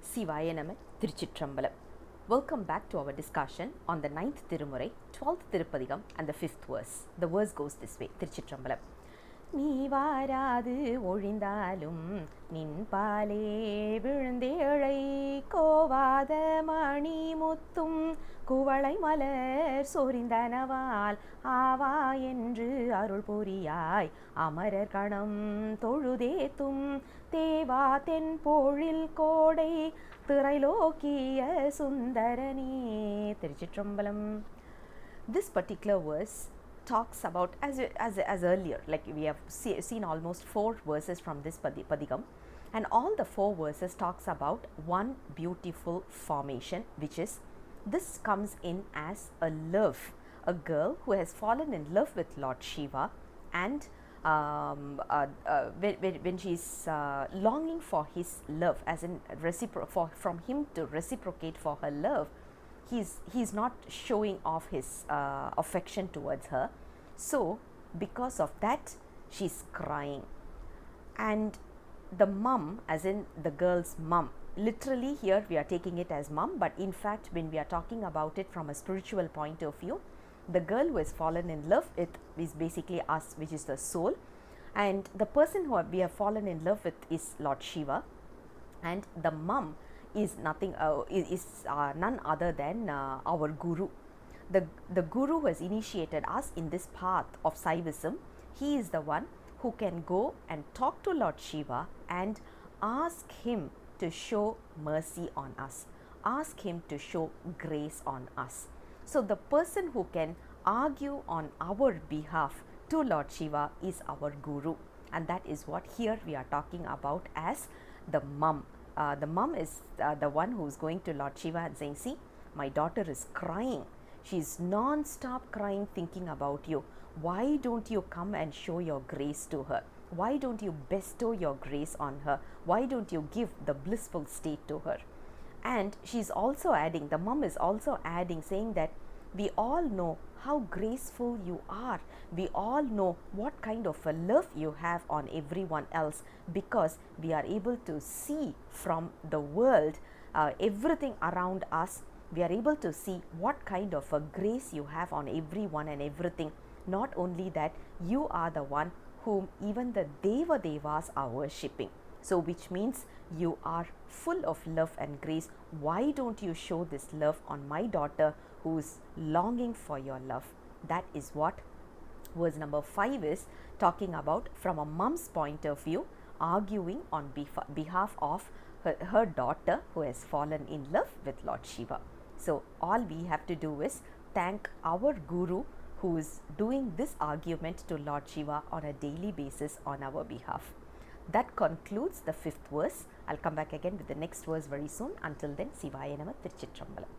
Sivaya Nama Thirichitrambalam. Welcome back to our discussion on the 9th Tirumurai, 12th Tirupadigam and the 5th verse. The verse goes this way, Thirichitrambalam. neevaaraadhu ozhindhaalum நின்பாலே விழுந்தேழை கோவாத மணி முத்தும் குவளை மலர் சொரிந்தனவால் ஆவா என்று அருள் புரியாய் அமரர் கணம் தொழுதேத்தும் தேவா தென்பொழில் கோடை திரைலோக்கிய சுந்தரனே. திருச்சிற்றம்பலம். This particular verse talks about, as earlier, like we have seen almost 4 verses from this padigam, and all the 4 verses talks about one beautiful formation, which is this comes in as a love, a girl who has fallen in love with Lord Shiva, and when she is longing for his love, as in from him to reciprocate for her love, he's not showing off his affection towards her. So because of that, she's crying, and the mum, as in the girl's mum, literally here we are taking it as mum, but in fact when we are talking about it from a spiritual point of view, the girl who has fallen in love with is basically us, which is the soul, and the person who we have fallen in love with is Lord Shiva, and the mum is nothing none other than our guru, the guru who has initiated us in this path of Saivism. He is the one who can go and talk to Lord Shiva and ask him to show mercy on us, ask him to show grace on us. So the person who can argue on our behalf to Lord Shiva is our guru, and that is what here we are talking about as the mum. The mum is the one who is going to Lord Shiva and saying, see, my daughter is crying, she is non-stop crying thinking about you. Why don't you come and show your grace to her? Why don't you bestow your grace on her? Why don't you give the blissful state to her? And she's also adding, the mum is also adding, saying that we all know how graceful you are. We all know what kind of a love you have on everyone else, because we are able to see from the world, everything around us. We are able to see what kind of a grace you have on everyone and everything. Not only that, you are the one whom even the Devas are worshipping. So which means you are full of love and grace. Why don't you show this love on my daughter who is longing for your love? That is what verse number 5 is talking about, from a mom's point of view, arguing on behalf of her daughter who has fallen in love with Lord Shiva. So all we have to do is thank our guru who is doing this argument to Lord Shiva on a daily basis on our behalf. That concludes the 5th verse. I'll come back again with the next verse very soon. Until then, Sivaya Nama Thirichitrambalam.